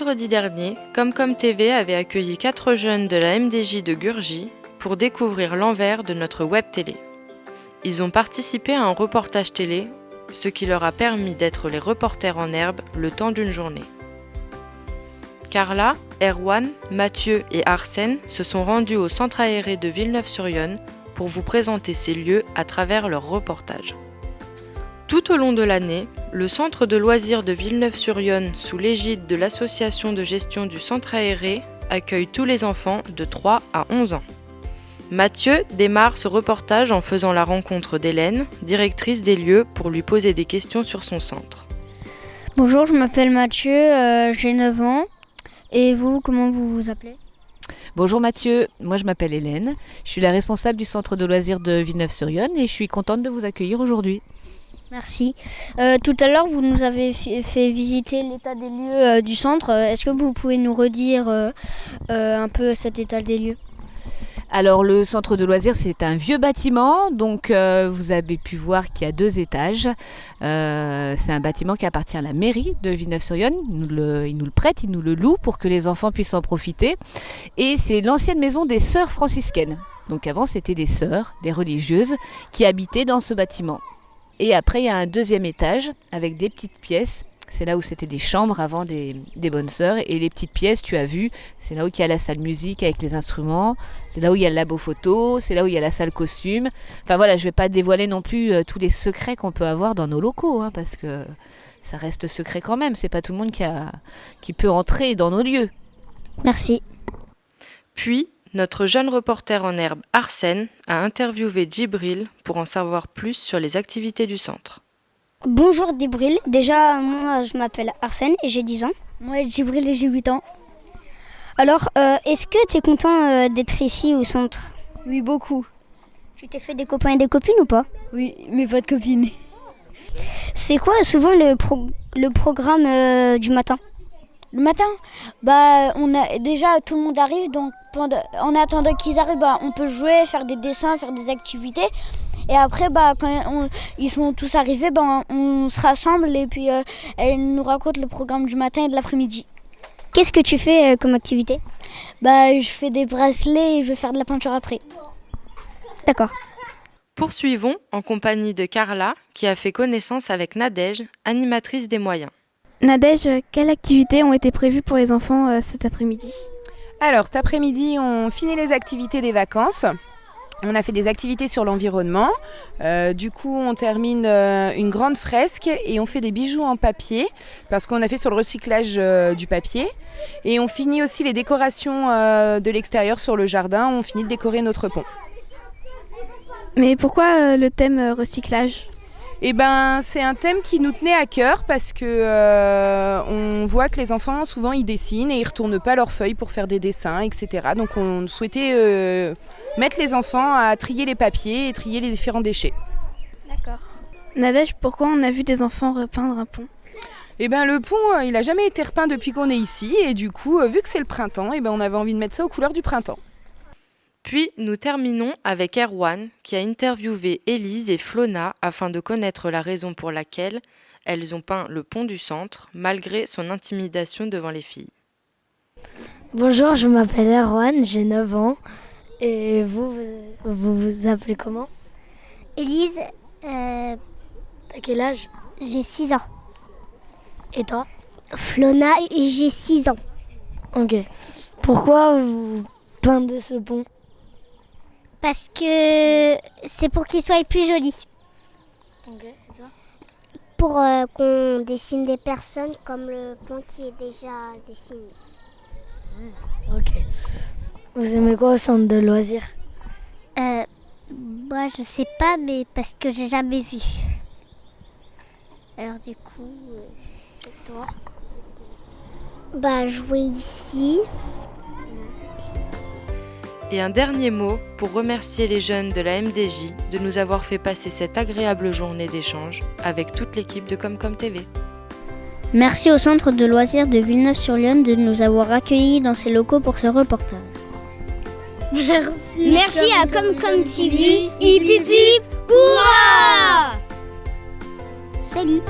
vendredi dernier, Comcom TV avait accueilli 4 jeunes de la MDJ de Gurgy pour découvrir l'envers de notre web télé. Ils ont participé à un reportage télé, ce qui leur a permis d'être les reporters en herbe le temps d'une journée. Carla, Erwan, Mathieu et Arsène se sont rendus au centre aéré de Villeneuve-sur-Yonne pour vous présenter ces lieux à travers leur reportage. Tout au long de l'année, le centre de loisirs de Villeneuve-sur-Yonne, sous l'égide de l'association de gestion du centre aéré, accueille tous les enfants de 3 à 11 ans. Mathieu démarre ce reportage en faisant la rencontre d'Hélène, directrice des lieux, pour lui poser des questions sur son centre. Bonjour, je m'appelle Mathieu, j'ai 9 ans. Et vous, comment vous vous appelez ? Bonjour Mathieu, moi je m'appelle Hélène, je suis la responsable du centre de loisirs de Villeneuve-sur-Yonne et je suis contente de vous accueillir aujourd'hui. Merci. Tout à l'heure, vous nous avez fait visiter l'état des lieux du centre. Est-ce que vous pouvez nous redire un peu cet état des lieux ? Alors le centre de loisirs c'est un vieux bâtiment, donc vous avez pu voir qu'il y a 2 étages. C'est un bâtiment qui appartient à la mairie de Villeneuve-sur-Yonne, ils nous le prêtent, ils nous le louent pour que les enfants puissent en profiter. Et c'est l'ancienne maison des sœurs franciscaines. Donc avant c'était des sœurs, des religieuses qui habitaient dans ce bâtiment. Et après il y a un 2e étage avec des petites pièces. C'est là où c'était des chambres avant des bonnes sœurs. Et les petites pièces, tu as vu, c'est là où il y a la salle musique avec les instruments. C'est là où il y a le labo photo. C'est là où il y a la salle costume. Enfin voilà, je ne vais pas dévoiler non plus tous les secrets qu'on peut avoir dans nos locaux. Parce que ça reste secret quand même. C'est pas tout le monde qui peut entrer dans nos lieux. Merci. Puis, notre jeune reporter en herbe, Arsène, a interviewé Djibril pour en savoir plus sur les activités du centre. Bonjour Djibril, déjà moi je m'appelle Arsène et j'ai 10 ans. Moi Djibril et j'ai 8 ans. Alors, est-ce que tu es content d'être ici au centre ? Oui, beaucoup. Tu t'es fait des copains et des copines ou pas ? Oui, mais pas de copines. C'est quoi souvent le programme du matin ? Le matin, on a déjà tout le monde arrive, donc en attendant qu'ils arrivent, on peut jouer, faire des dessins, faire des activités. Et après, quand ils sont tous arrivés, on se rassemble et puis elle nous raconte le programme du matin et de l'après-midi. Qu'est-ce que tu fais comme activité ? Je fais des bracelets et je vais faire de la peinture après. D'accord. Poursuivons en compagnie de Carla, qui a fait connaissance avec Nadège, animatrice des moyens. Nadège, quelles activités ont été prévues pour les enfants cet après-midi ? Alors, cet après-midi, on finit les activités des vacances. On a fait des activités sur l'environnement. Du coup, on termine une grande fresque et on fait des bijoux en papier parce qu'on a fait sur le recyclage du papier. Et on finit aussi les décorations de l'extérieur sur le jardin. On finit de décorer notre pont. Mais pourquoi le thème recyclage ? C'est un thème qui nous tenait à cœur parce que on voit que les enfants, souvent, ils dessinent et ils ne retournent pas leurs feuilles pour faire des dessins, etc. Donc, on souhaitait mettre les enfants à trier les papiers et trier les différents déchets. D'accord. Nadège, pourquoi on a vu des enfants repeindre un pont ? Le pont, il n'a jamais été repeint depuis qu'on est ici. Et du coup, vu que c'est le printemps, on avait envie de mettre ça aux couleurs du printemps. Puis, nous terminons avec Erwan, qui a interviewé Élise et Flona afin de connaître la raison pour laquelle elles ont peint le pont du centre, malgré son intimidation devant les filles. Bonjour, je m'appelle Erwan, j'ai 9 ans. Et vous vous appelez comment ? Élise, t'as quel âge ? j'ai 6 ans. Et toi ? Flona, j'ai 6 ans. Ok. Pourquoi vous peindez ce pont ? Parce que c'est pour qu'il soit plus joli. Ok, et toi ? Pour qu'on dessine des personnes comme le pont qui est déjà dessiné. Ok. Vous aimez quoi au centre de loisirs ? Moi je sais pas, mais parce que j'ai jamais vu. Alors du coup... Et toi ? Jouer ici. Et un dernier mot pour remercier les jeunes de la MDJ de nous avoir fait passer cette agréable journée d'échange avec toute l'équipe de Comcom TV. Merci au centre de loisirs de Villeneuve-sur-Yonne de nous avoir accueillis dans ses locaux pour ce reportage. Merci à Comcom TV. Hip hip hip, hurrah ! Salut.